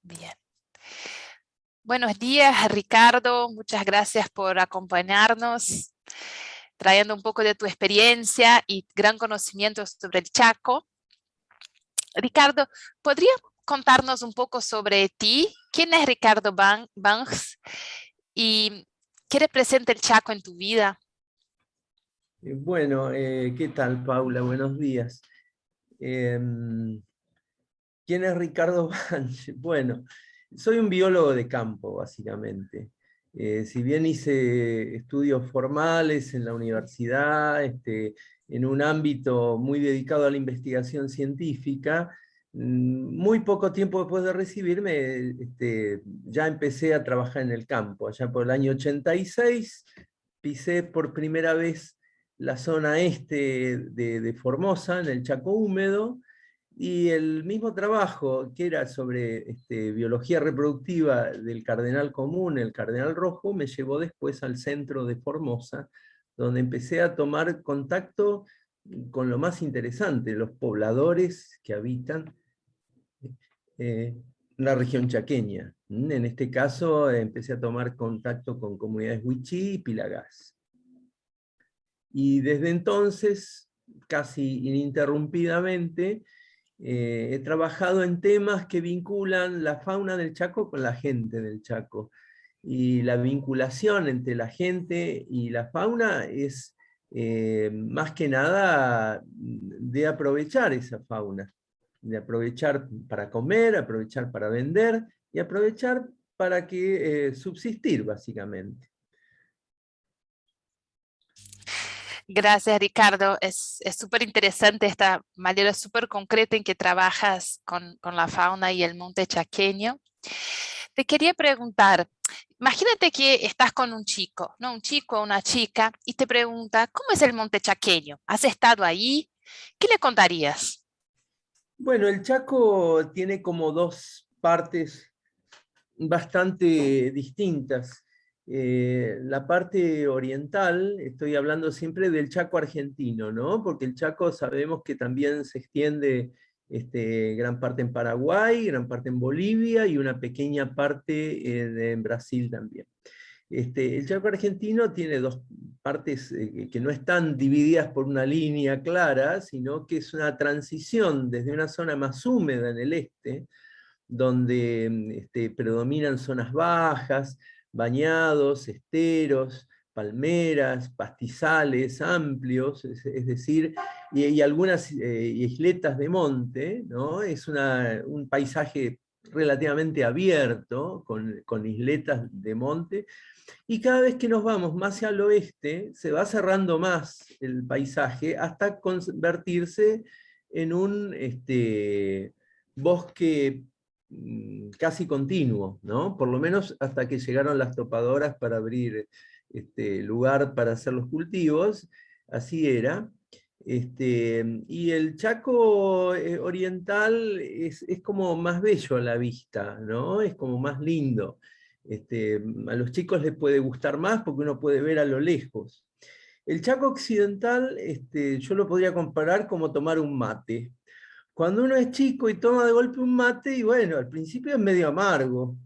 Bien. Buenos días, Ricardo. Muchas gracias por acompañarnos, trayendo un poco de tu experiencia y gran conocimiento sobre el Chaco. Ricardo, ¿podrías contarnos un poco sobre ti? ¿Quién es Ricardo Banks y qué representa el Chaco en tu vida? Bueno, ¿qué tal, Paula? Buenos días. ¿Quién es Ricardo Banch? Bueno, soy un biólogo de campo, básicamente. Si bien hice estudios formales en la universidad, en un ámbito muy dedicado a la investigación científica, muy poco tiempo después de recibirme, ya empecé a trabajar en el campo. Allá por el año 86 pisé por primera vez la zona este de Formosa, en el Chaco húmedo, y el mismo trabajo que era sobre biología reproductiva del cardenal común, el cardenal rojo, me llevó después al centro de Formosa, donde empecé a tomar contacto con lo más interesante, los pobladores que habitan la región chaqueña. En este caso empecé a tomar contacto con comunidades Wichí y Pilagás. Y desde entonces, casi ininterrumpidamente, he trabajado en temas que vinculan la fauna del Chaco con la gente del Chaco. Y la vinculación entre la gente y la fauna es más que nada de aprovechar esa fauna, de aprovechar para comer, aprovechar para vender y aprovechar para que subsistir, básicamente. Gracias, Ricardo. Es súper interesante esta manera súper concreta en que trabajas con la fauna y el monte chaqueño. Te quería preguntar, imagínate que estás con un chico, ¿no? Un chico o una chica, y te pregunta, ¿cómo es el monte chaqueño? ¿Has estado ahí? ¿Qué le contarías? Bueno, el Chaco tiene como dos partes bastante distintas. La parte oriental, estoy hablando siempre del Chaco argentino, ¿no? Porque el Chaco sabemos que también se extiende gran parte en Paraguay, gran parte en Bolivia y una pequeña parte en Brasil también. El Chaco argentino tiene dos partes que no están divididas por una línea clara, sino que es una transición desde una zona más húmeda en el este, donde predominan zonas bajas, bañados, esteros, palmeras, pastizales amplios, es decir, y algunas isletas de monte, ¿no? Es un paisaje relativamente abierto, con isletas de monte, y cada vez que nos vamos más hacia el oeste, se va cerrando más el paisaje hasta convertirse en un bosque casi continuo, ¿no? Por lo menos hasta que llegaron las topadoras para abrir lugar para hacer los cultivos, así era. Y el Chaco oriental es como más bello a la vista, ¿no? Es como más lindo. A los chicos les puede gustar más porque uno puede ver a lo lejos. El Chaco occidental, yo lo podría comparar como tomar un mate. Cuando uno es chico y toma de golpe un mate, y bueno, al principio es medio amargo,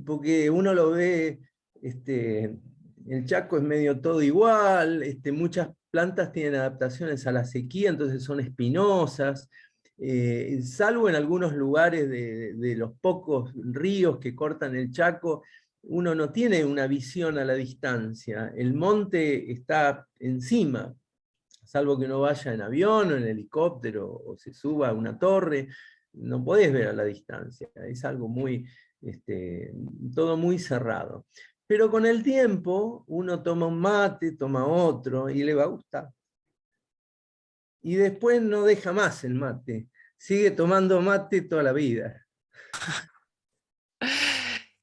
porque uno lo ve, el Chaco es medio todo igual, muchas plantas tienen adaptaciones a la sequía, entonces son espinosas, salvo en algunos lugares de los pocos ríos que cortan el Chaco, uno no tiene una visión a la distancia, el monte está encima, salvo que uno vaya en avión o en helicóptero o se suba a una torre, no podés ver a la distancia, es algo muy, todo muy cerrado. Pero con el tiempo uno toma un mate, toma otro y le va a gustar. Y después no deja más el mate, sigue tomando mate toda la vida.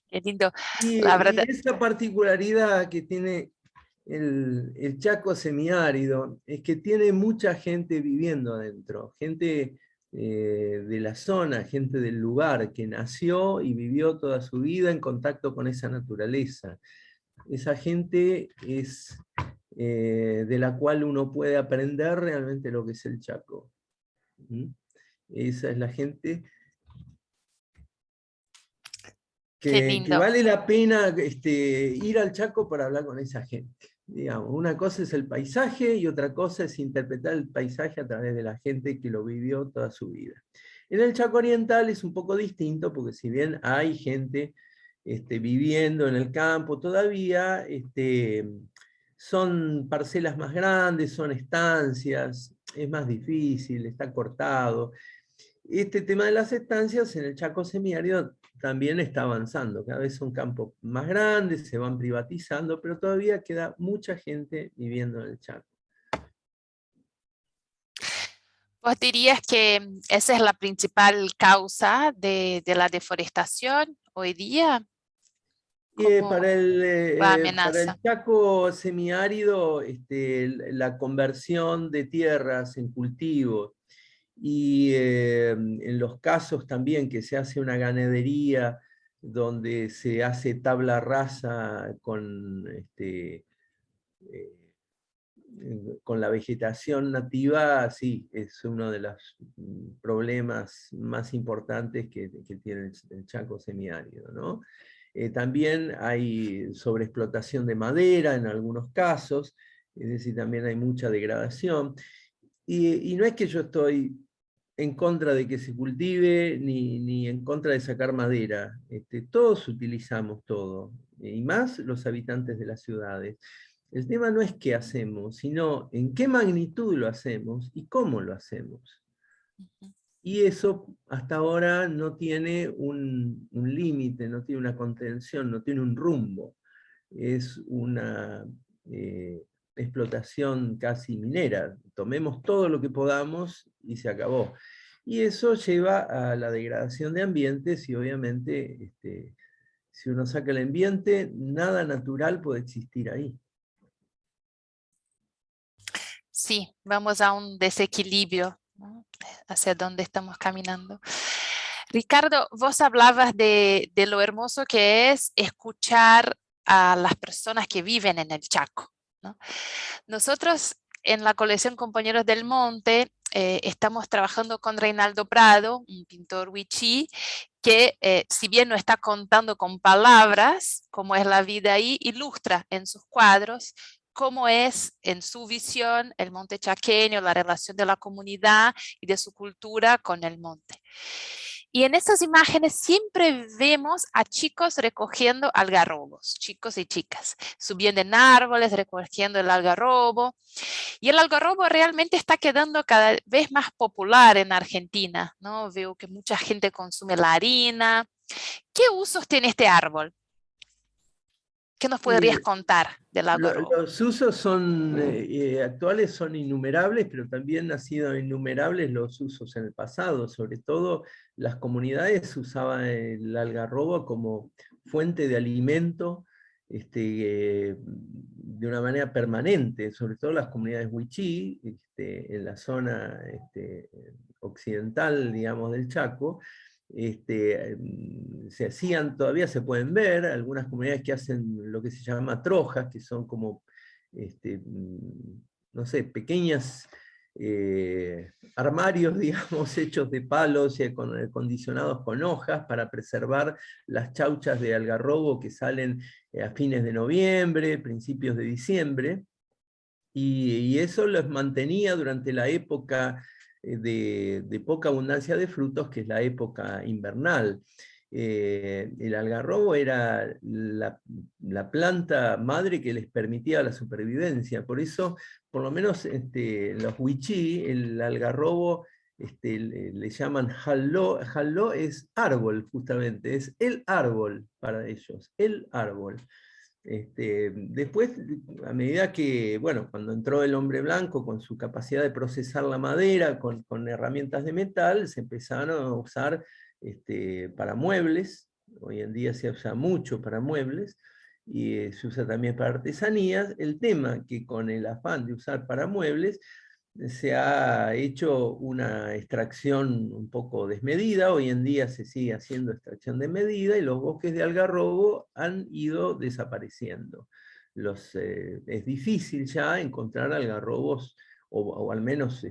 Qué lindo. La Y verdad, esa particularidad que tiene el Chaco semiárido es que tiene mucha gente viviendo adentro, gente de la zona, gente del lugar, que nació y vivió toda su vida en contacto con esa naturaleza. Esa gente es de la cual uno puede aprender realmente lo que es el Chaco. ¿Mm? Esa es la gente. Qué que lindo. vale la pena ir al Chaco para hablar con esa gente. Digamos, una cosa es el paisaje y otra cosa es interpretar el paisaje a través de la gente que lo vivió toda su vida. En el Chaco Oriental es un poco distinto, porque si bien hay gente viviendo en el campo todavía, son parcelas más grandes, son estancias, es más difícil, está cortado. Este tema de las estancias en el Chaco semiárido también está avanzando, cada vez son campos más grandes, se van privatizando, pero todavía queda mucha gente viviendo en el Chaco. ¿Vos dirías que esa es la principal causa de la deforestación hoy día? ¿Cómo la Para amenaza? el Chaco semiárido, la conversión de tierras en cultivos y en los casos también que se hace una ganadería donde se hace tabla rasa eh, con la vegetación nativa, sí, es uno de los problemas más importantes que tiene el Chaco semiárido, ¿no? También hay sobreexplotación de madera en algunos casos, es decir, también hay mucha degradación. Y no es que yo estoy en contra de que se cultive, ni en contra de sacar madera. Todos utilizamos todo, y más los habitantes de las ciudades. El tema no es qué hacemos, sino en qué magnitud lo hacemos y cómo lo hacemos. Y eso hasta ahora no tiene un límite, no tiene una contención, no tiene un rumbo. Es una explotación casi minera. Tomemos todo lo que podamos y se acabó. Y eso lleva a la degradación de ambientes y obviamente si uno saca el ambiente, nada natural puede existir ahí. Sí, vamos a un desequilibrio, ¿no? Hacia dónde estamos caminando. Ricardo, vos hablabas de lo hermoso que es escuchar a las personas que viven en el Chaco, ¿no? Nosotros en la colección Compañeros del Monte estamos trabajando con Reinaldo Prado, un pintor wichí, que si bien no está contando con palabras cómo es la vida ahí, ilustra en sus cuadros cómo es en su visión el monte chaqueño, la relación de la comunidad y de su cultura con el monte. Y en estas imágenes siempre vemos a chicos recogiendo algarrobos, chicos y chicas, subiendo en árboles, recogiendo el algarrobo. Y el algarrobo realmente está quedando cada vez más popular en Argentina, ¿no? Veo que mucha gente consume la harina. ¿Qué usos tiene este árbol? ¿Qué nos podrías Y contar del algarrobo? los usos actuales son innumerables, pero también han sido innumerables los usos en el pasado. Sobre todo las comunidades usaban el algarrobo como fuente de alimento de una manera permanente, sobre todo las comunidades wichí, en la zona occidental, digamos, del Chaco. Se hacían, todavía se pueden ver, algunas comunidades que hacen lo que se llama trojas, que son como, no sé, pequeñas armarios, digamos, hechos de palos y acondicionados con hojas para preservar las chauchas de algarrobo que salen a fines de noviembre, principios de diciembre, y eso los mantenía durante la época de poca abundancia de frutos, que es la época invernal. El algarrobo era la planta madre que les permitía la supervivencia. Por eso, por lo menos los wichí, el algarrobo le llaman jaló. Jaló es árbol, justamente, es el árbol para ellos, el árbol. Después, a medida que, bueno, cuando entró el hombre blanco con su capacidad de procesar la madera con herramientas de metal, se empezaron a usar para muebles. Hoy en día se usa mucho para muebles y se usa también para artesanías. El tema que con el afán de usar para muebles se ha hecho una extracción un poco desmedida. Hoy en día se sigue haciendo extracción de medida y los bosques de algarrobo han ido desapareciendo. Es difícil ya encontrar algarrobos, o al menos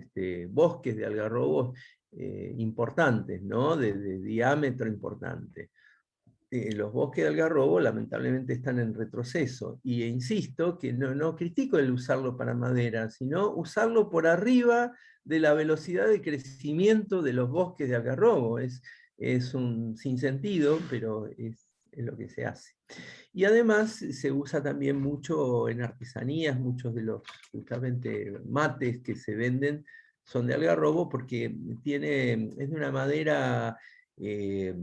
bosques de algarrobos importantes, ¿no? de diámetro importante. los bosques de algarrobo lamentablemente están en retroceso. Y insisto que no critico el usarlo para madera, sino usarlo por arriba de la velocidad de crecimiento de los bosques de algarrobo. Es un sinsentido, pero es lo que se hace. Y además se usa también mucho en artesanías, muchos de los justamente mates que se venden son de algarrobo porque es de una madera que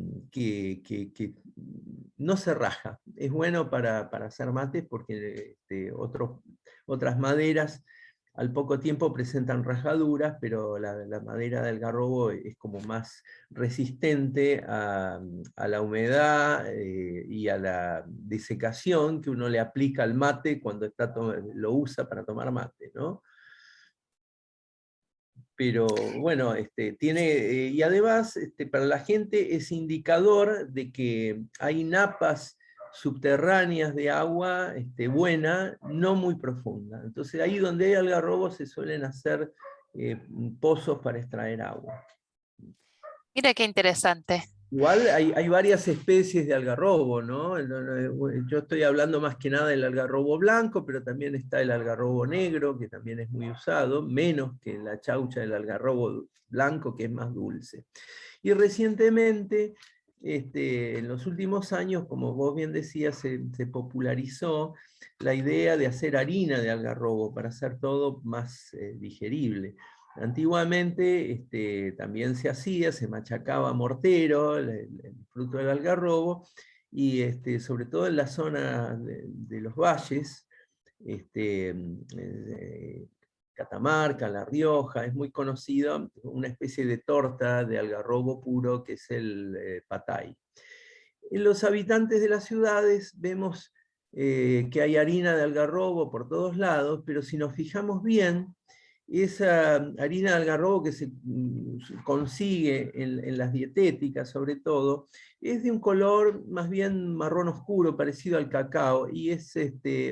no se raja. Es bueno para hacer mates porque otras maderas al poco tiempo presentan rajaduras, pero la madera del algarrobo es como más resistente a la humedad y a la desecación que uno le aplica al mate cuando lo usa para tomar mate, ¿no? Pero bueno, y además para la gente es indicador de que hay napas subterráneas de agua buena, no muy profunda. Entonces ahí donde hay algarrobo se suelen hacer pozos para extraer agua. Mira qué interesante. Igual hay varias especies de algarrobo, ¿no? Yo estoy hablando más que nada del algarrobo blanco, pero también está el algarrobo negro, que también es muy usado, menos que la chaucha del algarrobo blanco, que es más dulce. Y recientemente, en los últimos años, como vos bien decías, se popularizó la idea de hacer harina de algarrobo para hacer todo más digerible. Antiguamente también se hacía, se machacaba mortero, el fruto del algarrobo, y sobre todo en la zona de los valles, Catamarca, La Rioja, es muy conocida una especie de torta de algarrobo puro que es el patay. En los habitantes de las ciudades vemos que hay harina de algarrobo por todos lados, pero si nos fijamos bien, esa harina de algarrobo que se consigue en las dietéticas sobre todo, es de un color más bien marrón oscuro, parecido al cacao, y es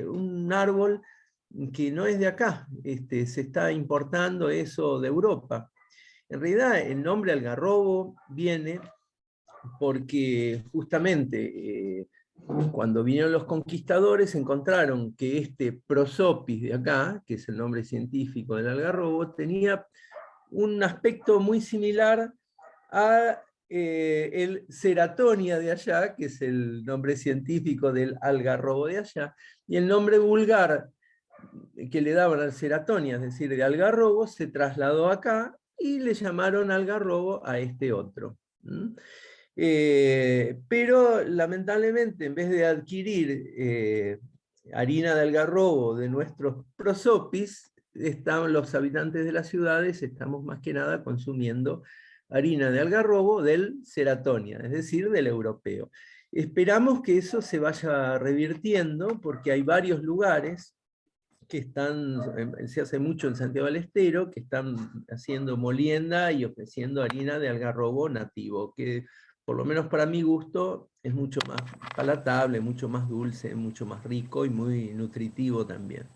un árbol que no es de acá, se está importando eso de Europa. En realidad el nombre algarrobo viene porque justamente cuando vinieron los conquistadores encontraron que este prosopis de acá, que es el nombre científico del algarrobo, tenía un aspecto muy similar a el ceratonia de allá, que es el nombre científico del algarrobo de allá, y el nombre vulgar que le daban al ceratonia, es decir, de algarrobo, se trasladó acá y le llamaron algarrobo a este otro. Pero lamentablemente, en vez de adquirir harina de algarrobo de nuestros prosopis, los habitantes de las ciudades estamos más que nada consumiendo harina de algarrobo del ceratonia, es decir, del europeo. Esperamos que eso se vaya revirtiendo porque hay varios lugares que se hace mucho en Santiago del Estero, que están haciendo molienda y ofreciendo harina de algarrobo nativo, que por lo menos para mi gusto es mucho más palatable, mucho más dulce, mucho más rico y muy nutritivo también.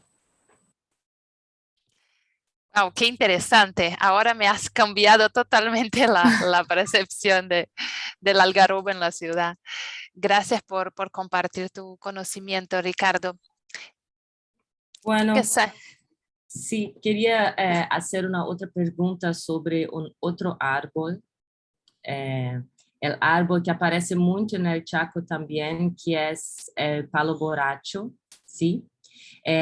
Wow, qué interesante. Ahora me has cambiado totalmente la percepción del algarrobo en la ciudad. Gracias por compartir tu conocimiento, Ricardo. Bueno, sí, quería hacer una otra pregunta sobre un otro árbol. El árbol que aparece mucho en el Chaco también, que es el palo borracho, ¿sí?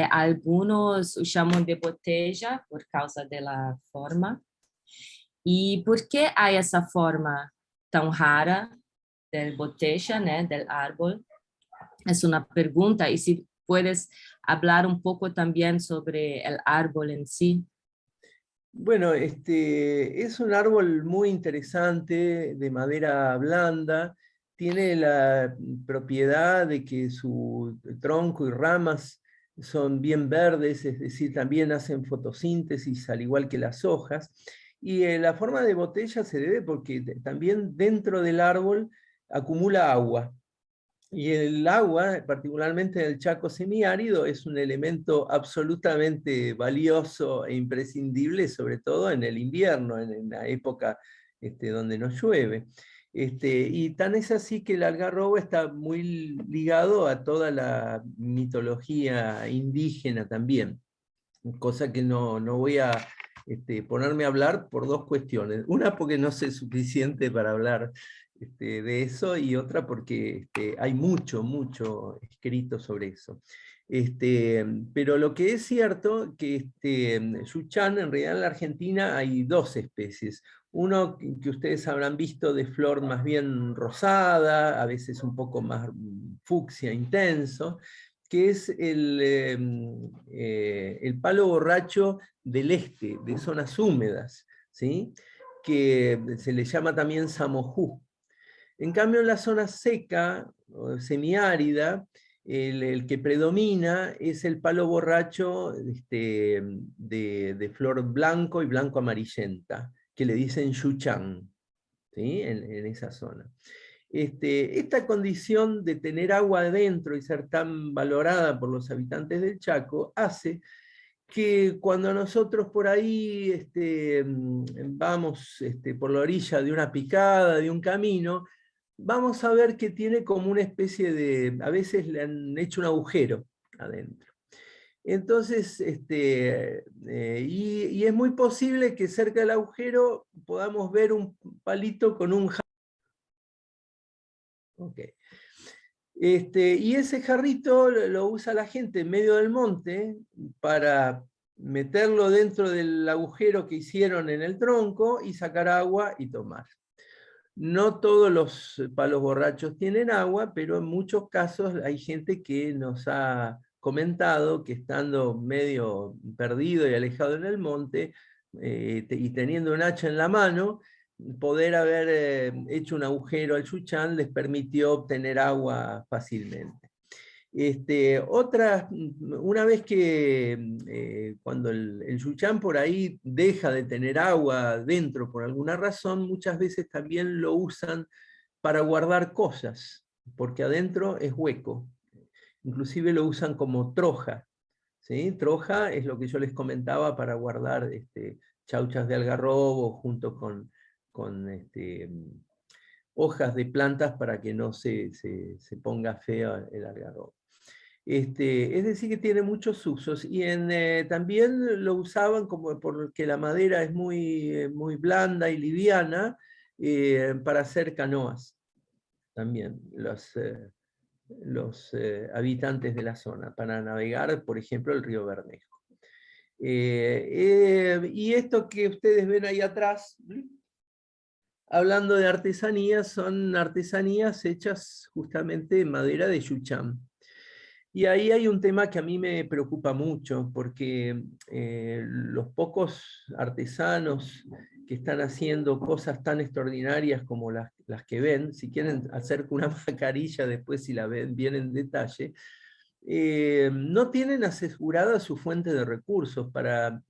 Algunos llaman de botella por causa de la forma. ¿Y por qué hay esa forma tan rara del botella, ¿no? Del árbol? Es una pregunta. Y si puedes hablar un poco también sobre el árbol en sí. Bueno, es un árbol muy interesante, de madera blanda, tiene la propiedad de que su tronco y ramas son bien verdes, es decir, también hacen fotosíntesis al igual que las hojas, y la forma de botella se debe porque también dentro del árbol acumula agua. Y el agua, particularmente en el Chaco semiárido, es un elemento absolutamente valioso e imprescindible, sobre todo en el invierno, en la época donde no llueve. Y tan es así que el algarrobo está muy ligado a toda la mitología indígena también, cosa que no voy a ponerme a hablar por dos cuestiones. Una, porque no sé suficiente para hablar de eso, y otra porque hay mucho escrito sobre eso. Pero lo que es cierto, que Yuchán, en realidad en la Argentina hay dos especies. Uno que ustedes habrán visto de flor más bien rosada, a veces un poco más fucsia, intenso, que es el palo borracho del este, de zonas húmedas, ¿sí? Que se le llama también samojú. En cambio, en la zona seca, o semiárida, el que predomina es el palo borracho de flor blanco y blanco amarillenta, que le dicen yuchán, ¿sí? En esa zona. Esta condición de tener agua adentro y ser tan valorada por los habitantes del Chaco hace que cuando nosotros por ahí vamos por la orilla de una picada, de un camino, vamos a ver que tiene como una especie de, a veces le han hecho un agujero adentro. Entonces, y es muy posible que cerca del agujero podamos ver un palito con un jarro. Okay. Y ese jarrito lo usa la gente en medio del monte para meterlo dentro del agujero que hicieron en el tronco y sacar agua y tomar. No todos los palos borrachos tienen agua, pero en muchos casos hay gente que nos ha comentado que estando medio perdido y alejado en el monte, y teniendo un hacha en la mano, poder haber hecho un agujero al yuchán les permitió obtener agua fácilmente. Una vez que cuando el yuchán por ahí deja de tener agua dentro por alguna razón, muchas veces también lo usan para guardar cosas, porque adentro es hueco. Inclusive lo usan como troja, ¿sí? Troja es lo que yo les comentaba para guardar chauchas de algarrobo junto con hojas de plantas para que no se ponga feo el algarrobo. Es decir, que tiene muchos usos, y también lo usaban como porque la madera es muy blanda y liviana, para hacer canoas, también los habitantes de la zona, para navegar, por ejemplo, el río Bermejo. Y esto que ustedes ven ahí atrás, hablando de artesanías, son artesanías hechas justamente en madera de yuchán. Y ahí hay un tema que a mí me preocupa mucho, porque los pocos artesanos que están haciendo cosas tan extraordinarias como las que ven, si quieren hacer una mascarilla después si la ven bien en detalle, no tienen asegurada su fuente de recursos. Para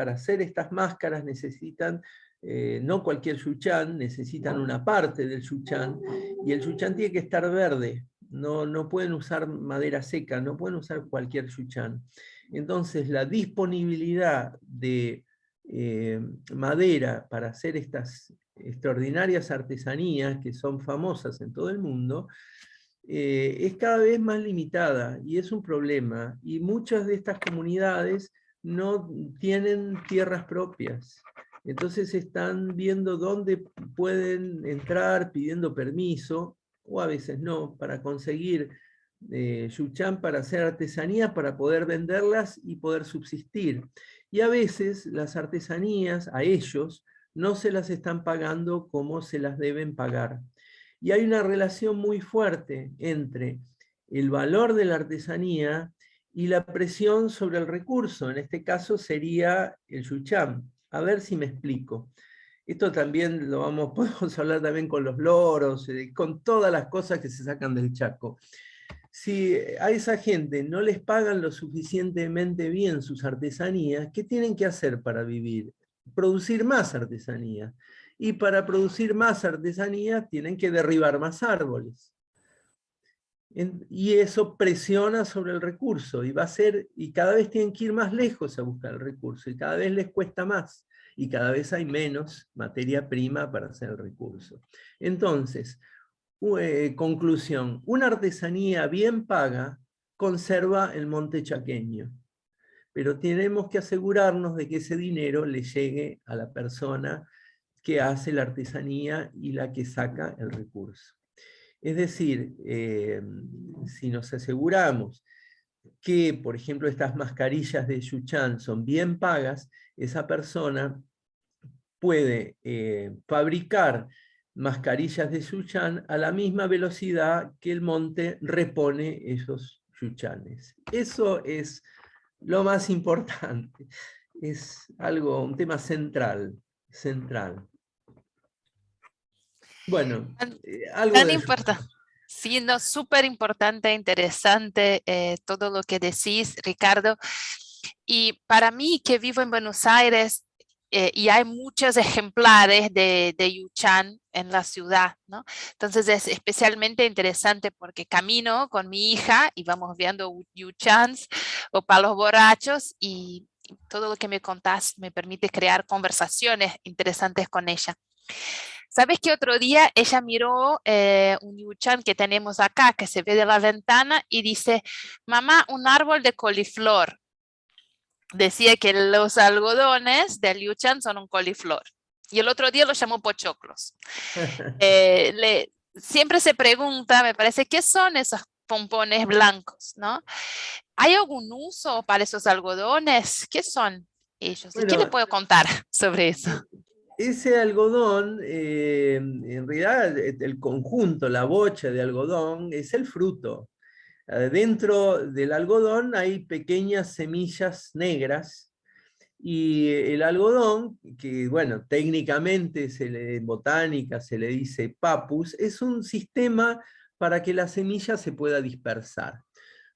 hacer estas máscaras necesitan no cualquier yuchán, necesitan una parte del yuchán, y el yuchán tiene que estar verde. No pueden usar madera seca, no pueden usar cualquier yuchán. Entonces la disponibilidad de madera para hacer estas extraordinarias artesanías que son famosas en todo el mundo, es cada vez más limitada, y es un problema. Y muchas de estas comunidades no tienen tierras propias. Entonces están viendo dónde pueden entrar pidiendo permiso, o a veces no, para conseguir yuchán para hacer artesanías, para poder venderlas y poder subsistir. Y a veces las artesanías a ellos no se las están pagando como se las deben pagar. Y hay una relación muy fuerte entre el valor de la artesanía y la presión sobre el recurso. En este caso sería el yuchán. A ver si me explico. Esto también podemos hablar también con los loros, con todas las cosas que se sacan del Chaco. Si a esa gente no les pagan lo suficientemente bien sus artesanías, ¿qué tienen que hacer para vivir? Producir más artesanía. Y para producir más artesanía tienen que derribar más árboles. Y eso presiona sobre el recurso, y cada vez tienen que ir más lejos a buscar el recurso, y cada vez les cuesta más. y cada vez hay menos materia prima para hacer el recurso. Entonces, conclusión, una artesanía bien paga conserva el monte chaqueño, pero tenemos que asegurarnos de que ese dinero le llegue a la persona que hace la artesanía y la que saca el recurso. Es decir, si nos aseguramos que, por ejemplo, estas mascarillas de Yuchán son bien pagas, esa persona puede fabricar mascarillas de Yuchán a la misma velocidad que el monte repone esos Yuchanes. Eso es lo más importante. Es algo, un tema central. Bueno, algo Tan de importante. Sí, no, súper importante, interesante todo lo que decís, Ricardo. Y para mí, que vivo en Buenos Aires, y hay muchos ejemplares de Yuchán en la ciudad, ¿no? Entonces es especialmente interesante porque camino con mi hija y vamos viendo Yuchans o palos borrachos y todo lo que me contás me permite crear conversaciones interesantes con ella. ¿Sabes qué otro día ella miró un yuchán que tenemos acá, que se ve de la ventana, y dice, mamá, un árbol de coliflor? Decía que los algodones del yuchán son un coliflor. Y el otro día los llamó pochoclos. Siempre se pregunta, me parece, ¿qué son esos pompones blancos, no? ¿Hay algún uso para esos algodones? ¿Qué son ellos? ¿Y qué le Bueno, puedo contar sobre eso? ese algodón, en realidad el conjunto, la bocha de algodón, es el fruto. Dentro del algodón hay pequeñas semillas negras y el algodón, que bueno, técnicamente en botánica se le dice papus, es un sistema para que la semilla se pueda dispersar.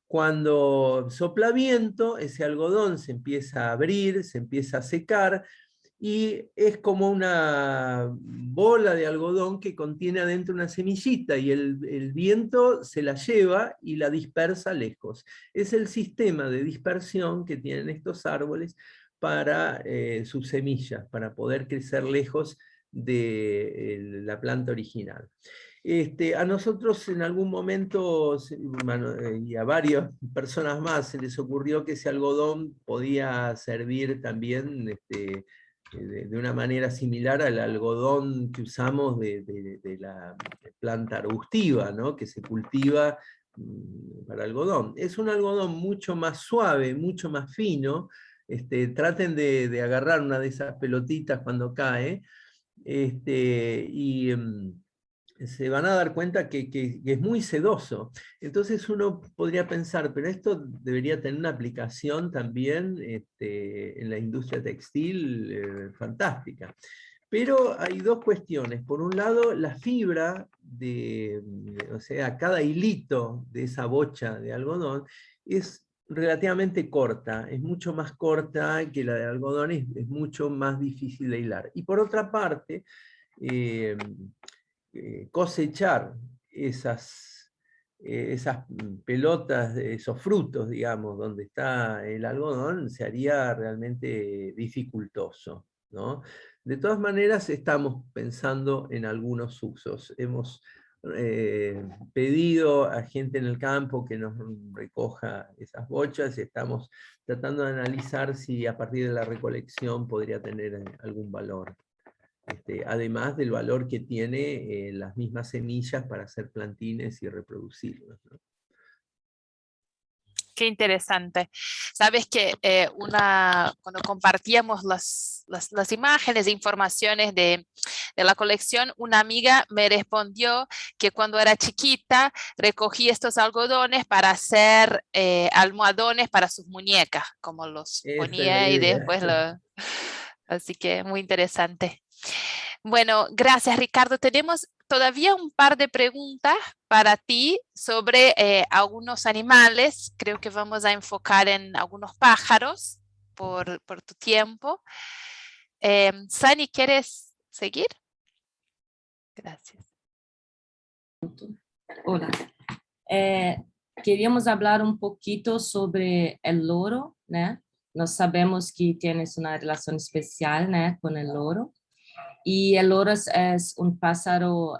Cuando sopla viento, ese algodón se empieza a abrir, se empieza a secar, y es como una bola de algodón que contiene adentro una semillita y el viento se la lleva y la dispersa lejos. Es el sistema de dispersión que tienen estos árboles para sus semillas, para poder crecer lejos de la planta original. A nosotros en algún momento, y a varias personas más, se les ocurrió que ese algodón podía servir también de una manera similar al algodón que usamos de la planta arbustiva, ¿no? Que se cultiva para algodón. Es un algodón mucho más suave, mucho más fino. Traten de agarrar una de esas pelotitas cuando cae, y se van a dar cuenta que es muy sedoso. Entonces uno podría pensar, pero esto debería tener una aplicación también en la industria textil fantástica. Pero hay dos cuestiones. Por un lado, la fibra o sea, cada hilito de esa bocha de algodón es relativamente corta, es mucho más corta que la de algodón, es mucho más difícil de hilar. Y por otra parte, cosechar esas pelotas, esos frutos, digamos, donde está el algodón, se haría realmente dificultoso, ¿no? De todas maneras, estamos pensando en algunos usos. Hemos pedido a gente en el campo que nos recoja esas bochas y estamos tratando de analizar si a partir de la recolección podría tener algún valor. Además del valor que tiene las mismas semillas para hacer plantines y reproducirlos, ¿no? Qué interesante. Sabes que cuando compartíamos las imágenes e informaciones de la colección, una amiga me respondió que cuando era chiquita recogía estos algodones para hacer almohadones para sus muñecas, como los Esa es la ponía y idea. después Así que muy interesante. Bueno, gracias Ricardo. Tenemos todavía un par de preguntas para ti sobre algunos animales. Creo que vamos a enfocar en algunos pájaros por tu tiempo. Sani, ¿quieres seguir? Gracias. Hola. Queríamos hablar un poquito sobre el loro, ¿no? nós sabemos que tienes una relación especial, né, con el loro. Y el loro es un pájaro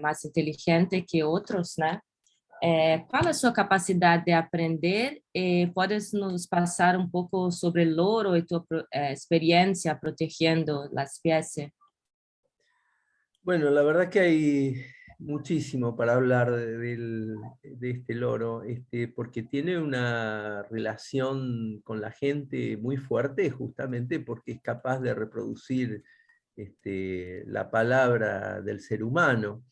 más inteligente que otros, né? Qual é a sua capacidade de aprender? Podes nos passar um pouco sobre o loro e tua experiência protegiendo la especie? Bueno, la verdad que hay muchísimo para hablar de este loro, porque tiene una relación con la gente muy fuerte, justamente porque es capaz de reproducir la palabra del ser humano.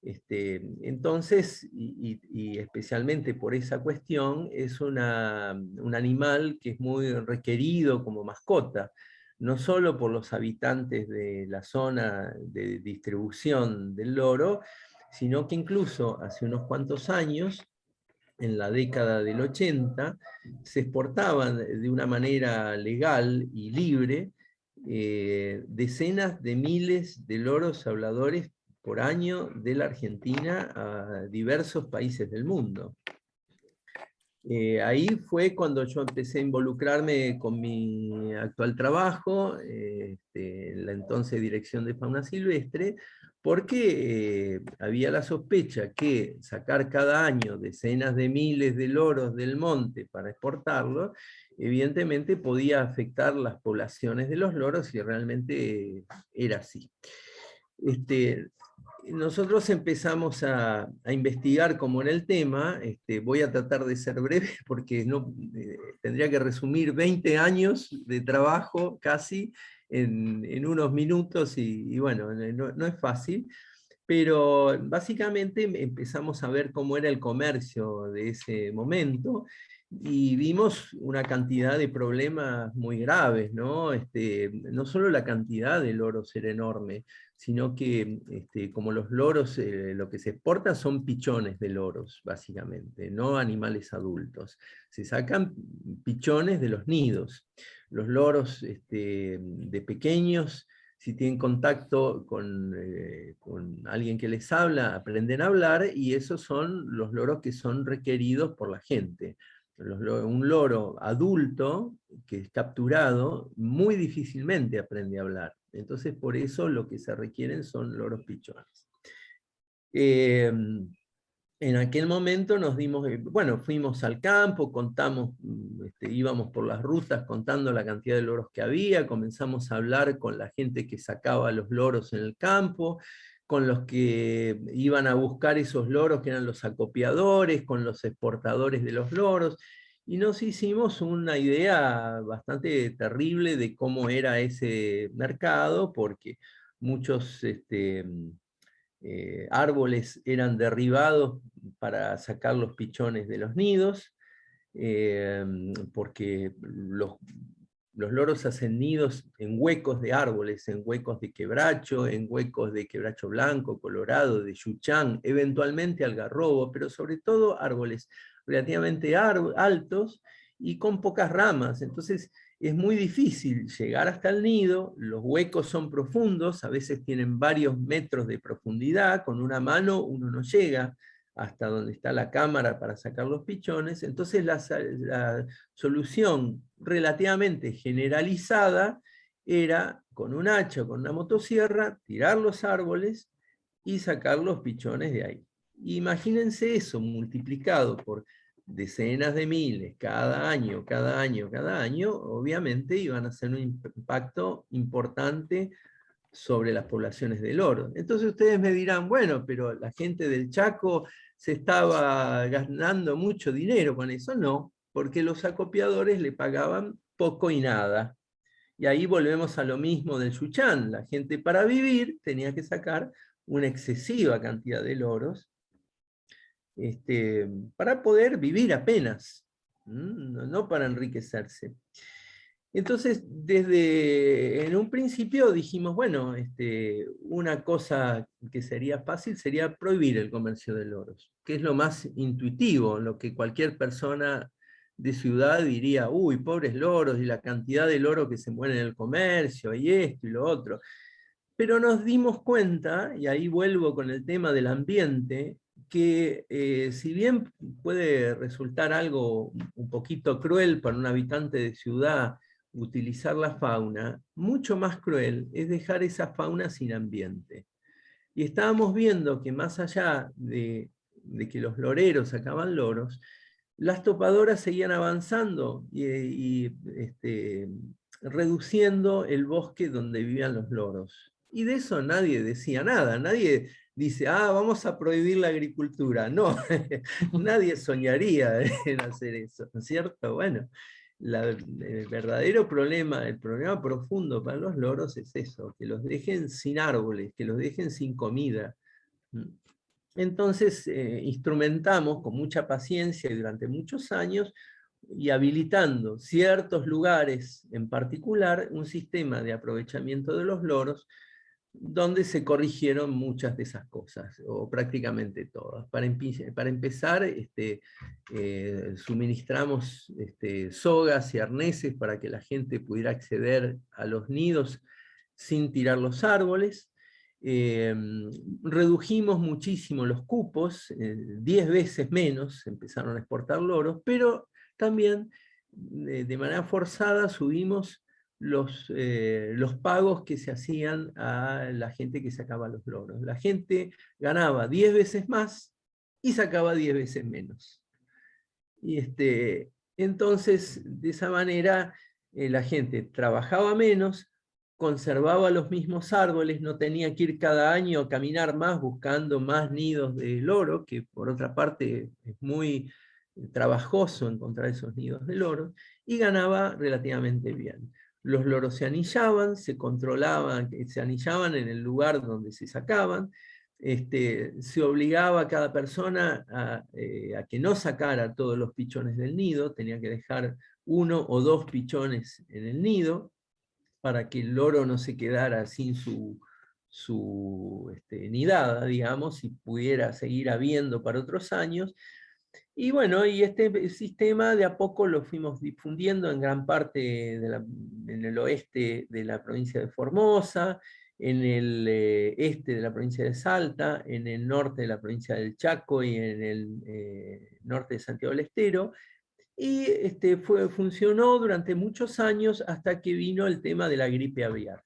Entonces, y especialmente por esa cuestión, es un animal que es muy requerido como mascota, no solo por los habitantes de la zona de distribución del loro, sino que incluso hace unos cuantos años, en la década del 80, se exportaban de una manera legal y libre decenas de miles de loros habladores por año de la Argentina a diversos países del mundo. Ahí fue cuando yo empecé a involucrarme con mi actual trabajo, en la entonces Dirección de Fauna Silvestre, porque había la sospecha que sacar cada año decenas de miles de loros del monte para exportarlos, evidentemente podía afectar las poblaciones de los loros, y realmente era así. Nosotros empezamos a investigar como en el tema. Voy a tratar de ser breve porque no, tendría que resumir 20 años de trabajo casi en unos minutos, y bueno, no es fácil, pero básicamente empezamos a ver cómo era el comercio de ese momento, y vimos una cantidad de problemas muy graves, ¿no? No solo la cantidad de loros era enorme, sino que como los loros, lo que se exporta son pichones de loros, básicamente, no animales adultos. Se sacan pichones de los nidos. Los loros de pequeños, si tienen contacto con alguien que les habla, aprenden a hablar, y esos son los loros que son requeridos por la gente. Un loro adulto que es capturado muy difícilmente aprende a hablar. Entonces, por eso lo que se requieren son loros pichones. En aquel momento nos dimos, bueno, fuimos al campo, contamos, íbamos por las rutas contando la cantidad de loros que había, comenzamos a hablar con la gente que sacaba los loros en el campo, con los que iban a buscar esos loros, que eran los acopiadores, con los exportadores de los loros, y nos hicimos una idea bastante terrible de cómo era ese mercado, porque muchos árboles eran derribados para sacar los pichones de los nidos, porque los loros hacen nidos en huecos de árboles, en huecos de quebracho, en huecos de quebracho blanco, colorado, de yuchán, eventualmente algarrobo, pero sobre todo árboles relativamente altos y con pocas ramas. Entonces es muy difícil llegar hasta el nido, los huecos son profundos, a veces tienen varios metros de profundidad, con una mano uno no llega hasta donde está la cámara para sacar los pichones. Entonces la solución relativamente generalizada era con un hacha o con una motosierra tirar los árboles y sacar los pichones de ahí. Imagínense eso multiplicado por decenas de miles cada año, obviamente iban a hacer un impacto importante sobre las poblaciones de loro. Entonces ustedes me dirán, bueno, pero la gente del Chaco se estaba ganando mucho dinero con eso. No, porque los acopiadores le pagaban poco y nada. Y ahí volvemos a lo mismo del Yuchán. La gente para vivir tenía que sacar una excesiva cantidad de loros para poder vivir apenas, no para enriquecerse. Entonces, en un principio dijimos, bueno, una cosa que sería fácil sería prohibir el comercio de loros, que es lo más intuitivo, lo que cualquier persona de ciudad diría, uy, pobres loros, y la cantidad de loros que se mueren en el comercio, y esto y lo otro. Pero nos dimos cuenta, y ahí vuelvo con el tema del ambiente, que si bien puede resultar algo un poquito cruel para un habitante de ciudad utilizar la fauna, mucho más cruel es dejar esa fauna sin ambiente. Y estábamos viendo que más allá de que los loreros sacaban loros, las topadoras seguían avanzando y reduciendo el bosque donde vivían los loros. Y de eso nadie decía nada, nadie dice, vamos a prohibir la agricultura. No, nadie soñaría en hacer eso, ¿no es cierto? Bueno, el verdadero problema, el problema profundo para los loros es eso, que los dejen sin árboles, que los dejen sin comida. Entonces instrumentamos con mucha paciencia y durante muchos años, y habilitando ciertos lugares en particular, un sistema de aprovechamiento de los loros, donde se corrigieron muchas de esas cosas, o prácticamente todas. Para empezar, suministramos sogas y arneses para que la gente pudiera acceder a los nidos sin tirar los árboles. Redujimos muchísimo los cupos, 10 veces menos empezaron a exportar loros, pero también de manera forzada subimos los pagos que se hacían a la gente que sacaba los loros. La gente ganaba 10 veces más y sacaba 10 veces menos. Y entonces, de esa manera, la gente trabajaba menos, conservaba los mismos árboles, no tenía que ir cada año a caminar más buscando más nidos de loro, que por otra parte es muy trabajoso encontrar esos nidos de loro, y ganaba relativamente bien. Los loros se anillaban, se controlaban, se anillaban en el lugar donde se sacaban, se obligaba a cada persona a que no sacara todos los pichones del nido, tenía que dejar 1 o 2 pichones en el nido, para que el loro no se quedara sin su nidada, digamos, y pudiera seguir habiendo para otros años. Y bueno, y este sistema de a poco lo fuimos difundiendo en gran parte en el oeste de la provincia de Formosa, en el este de la provincia de Salta, en el norte de la provincia del Chaco y en el norte de Santiago del Estero. Y funcionó durante muchos años hasta que vino el tema de la gripe aviar.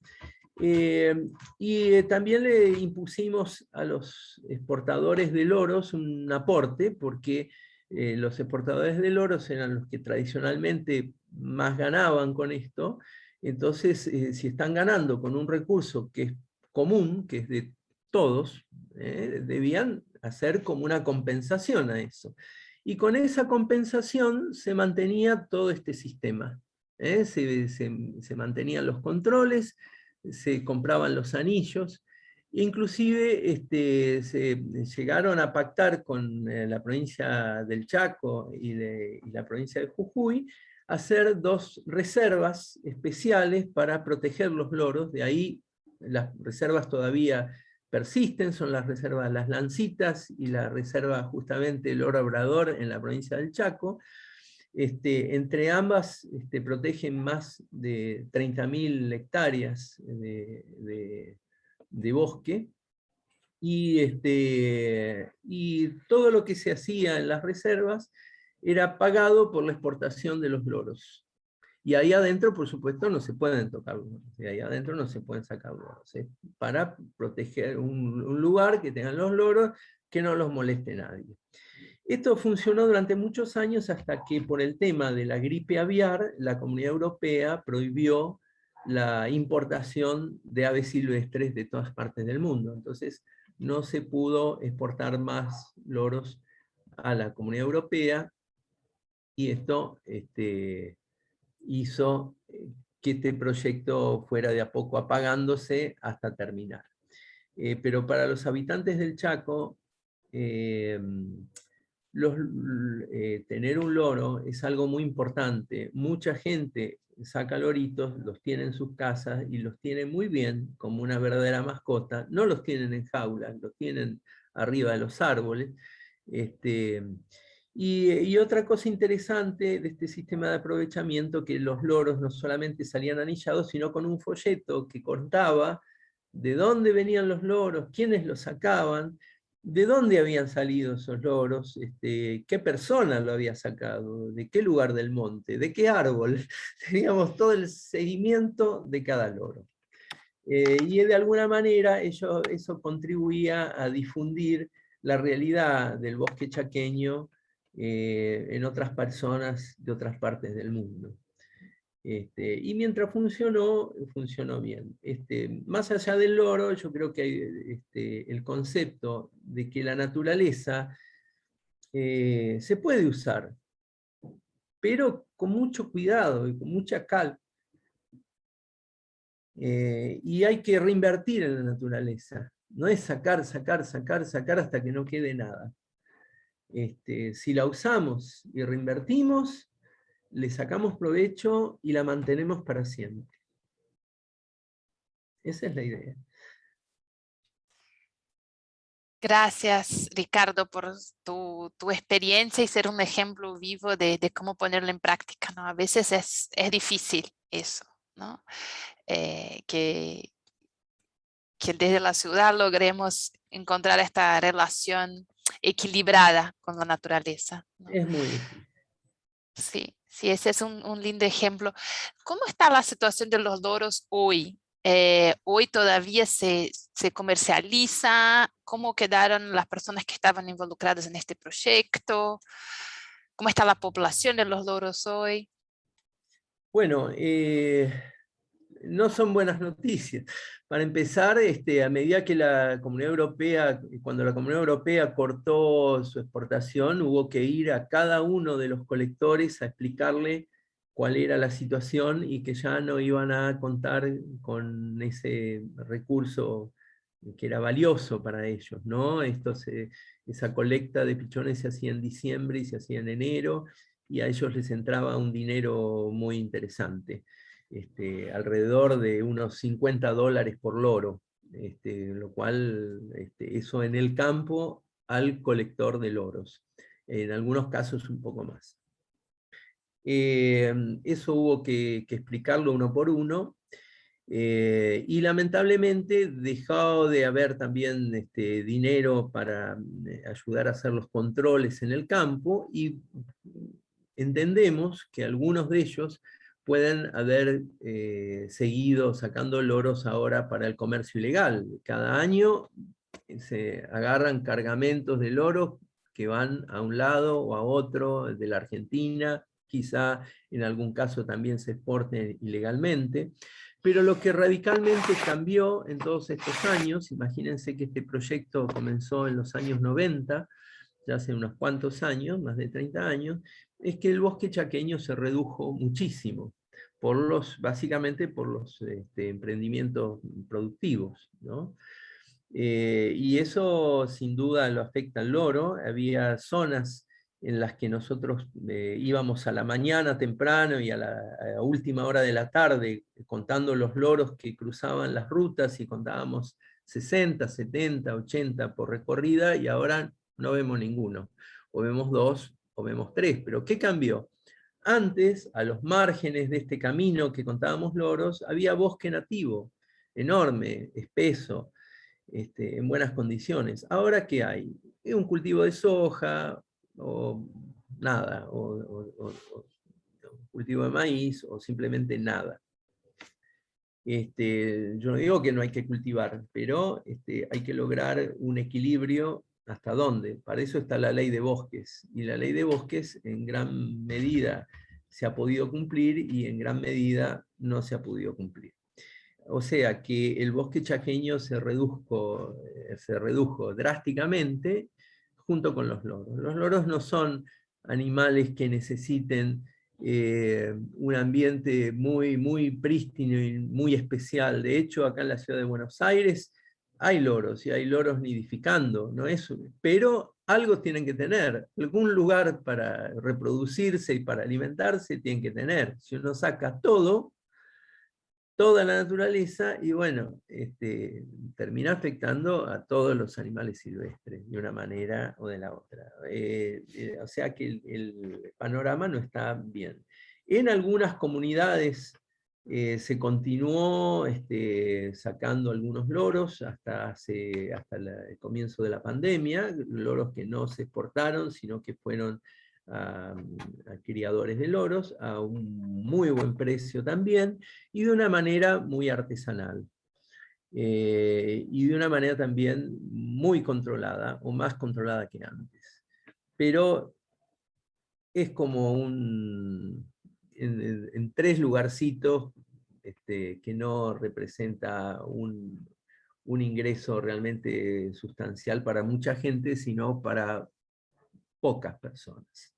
También le impusimos a los exportadores de loros un aporte, porque los exportadores de loros eran los que tradicionalmente más ganaban con esto. Entonces, si están ganando con un recurso que es común, que es de todos, debían hacer como una compensación a eso. Y con esa compensación se mantenía todo este sistema. Se mantenían los controles, se compraban los anillos, inclusive se llegaron a pactar con la provincia del Chaco y la provincia de Jujuy, hacer 2 reservas especiales para proteger los loros. De ahí las reservas todavía persisten, son las reservas Las Lancitas y la reserva justamente Loro Obrador en la provincia del Chaco. Entre ambas protegen más de 30.000 hectáreas de bosque, y todo lo que se hacía en las reservas era pagado por la exportación de los loros. Y ahí adentro, por supuesto, no se pueden tocar loros, de ahí adentro no se pueden sacar loros, para proteger un lugar que tengan los loros, que no los moleste nadie. Esto funcionó durante muchos años hasta que, por el tema de la gripe aviar, la Comunidad Europea prohibió la importación de aves silvestres de todas partes del mundo. Entonces no se pudo exportar más loros a la Comunidad Europea, y esto hizo que este proyecto fuera de a poco apagándose hasta terminar. Pero para los habitantes del Chaco, tener un loro es algo muy importante. Mucha gente saca loritos, los tiene en sus casas y los tiene muy bien, como una verdadera mascota. No los tienen en jaulas, los tienen arriba de los árboles. Y otra cosa interesante de este sistema de aprovechamiento, que los loros no solamente salían anillados, sino con un folleto que contaba de dónde venían los loros, quiénes los sacaban, de dónde habían salido esos loros, qué persona lo había sacado, de qué lugar del monte, de qué árbol. Teníamos todo el seguimiento de cada loro. Y de alguna manera eso contribuía a difundir la realidad del bosque chaqueño en otras personas de otras partes del mundo. Y mientras funcionó bien. Más allá del loro, yo creo que hay el concepto de que la naturaleza se puede usar, pero con mucho cuidado y con mucha calma. Y hay que reinvertir en la naturaleza. No es sacar hasta que no quede nada. Si la usamos y reinvertimos, le sacamos provecho y la mantenemos para siempre. Esa es la idea. Gracias, Ricardo, por tu experiencia y ser un ejemplo vivo de cómo ponerlo en práctica, ¿no? A veces es difícil eso, ¿no? Que desde la ciudad logremos encontrar esta relación equilibrada con la naturaleza, ¿no? Es muy difícil. Sí, sí, ese es un lindo ejemplo. ¿Cómo está la situación de los loros hoy? Hoy todavía se comercializa. ¿Cómo quedaron las personas que estaban involucradas en este proyecto? ¿Cómo está la población de los loros hoy? Bueno, no son buenas noticias. Para empezar, a medida que la Comunidad Europea, cuando la Comunidad Europea cortó su exportación, hubo que ir a cada uno de los colectores a explicarle cuál era la situación y que ya no iban a contar con ese recurso que era valioso para ellos, ¿no? Esa colecta de pichones se hacía en diciembre y se hacía en enero, y a ellos les entraba un dinero muy interesante. Alrededor de unos $50 por loro, lo cual eso en el campo al colector de loros, en algunos casos un poco más. Eso hubo que explicarlo uno por uno, y lamentablemente dejó de haber también dinero para ayudar a hacer los controles en el campo, y entendemos que algunos de ellos pueden haber seguido sacando loros ahora para el comercio ilegal. Cada año se agarran cargamentos de loros que van a un lado o a otro de la Argentina, quizá en algún caso también se exporten ilegalmente. Pero lo que radicalmente cambió en todos estos años, imagínense que este proyecto comenzó en los años 90, ya hace unos cuantos años, más de 30 años, es que el bosque chaqueño se redujo muchísimo, básicamente por los emprendimientos productivos, ¿no? Y eso sin duda lo afecta al loro. Había zonas en las que nosotros íbamos a la mañana temprano y a la última hora de la tarde contando los loros que cruzaban las rutas, y contábamos 60, 70, 80 por recorrida, y ahora no vemos ninguno. O vemos 2 o vemos 3. ¿Pero qué cambió? Antes, a los márgenes de este camino que contábamos loros, había bosque nativo, enorme, espeso, en buenas condiciones. Ahora, ¿qué hay? Un cultivo de soja, o nada, o cultivo de maíz, o simplemente nada. Yo no digo que no hay que cultivar, pero hay que lograr un equilibrio. ¿Hasta dónde? Para eso está la ley de bosques, y la ley de bosques en gran medida se ha podido cumplir y en gran medida no se ha podido cumplir. O sea que el bosque chaqueño se redujo drásticamente junto con los loros. Los loros no son animales que necesiten un ambiente muy, muy prístino y muy especial. De hecho, acá en la ciudad de Buenos Aires hay loros, y hay loros nidificando, ¿no? Pero algo tienen que tener, algún lugar para reproducirse y para alimentarse tienen que tener. Si uno saca toda la naturaleza, y bueno, termina afectando a todos los animales silvestres, de una manera o de la otra. O sea que el panorama no está bien. En algunas comunidades Se continuó sacando algunos loros hasta el comienzo de la pandemia, loros que no se exportaron, sino que fueron a criadores de loros, a un muy buen precio también, y de una manera muy artesanal. Y de una manera también muy controlada, o más controlada que antes. Pero es como en 3 lugarcitos que no representa un ingreso realmente sustancial para mucha gente, sino para pocas personas.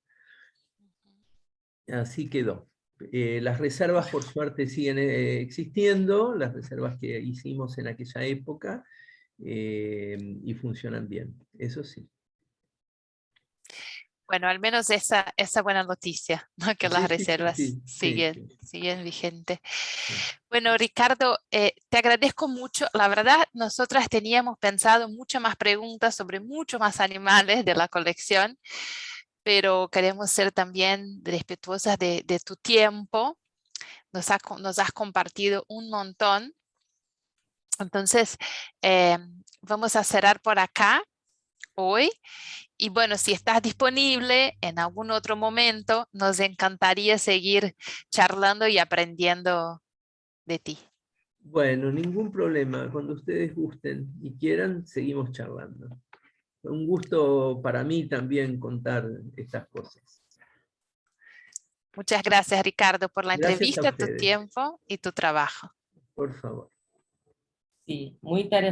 Así quedó. Las reservas, por suerte, siguen existiendo, las reservas que hicimos en aquella época, y funcionan bien, eso sí. Bueno, al menos esa buena noticia, ¿no? Que las reservas siguen vigentes. Sí. Bueno, Ricardo, te agradezco mucho. La verdad, nosotras teníamos pensado muchas más preguntas sobre muchos más animales de la colección, pero queremos ser también respetuosas de tu tiempo. Nos has compartido un montón. Entonces, vamos a cerrar por acá hoy. Y bueno, si estás disponible en algún otro momento, nos encantaría seguir charlando y aprendiendo de ti. Bueno, ningún problema. Cuando ustedes gusten y quieran, seguimos charlando. Fue un gusto para mí también contar estas cosas. Muchas gracias, Ricardo, por la Gracias a entrevista, tu ustedes. tiempo y tu trabajo. Por favor. Sí, muy interesante.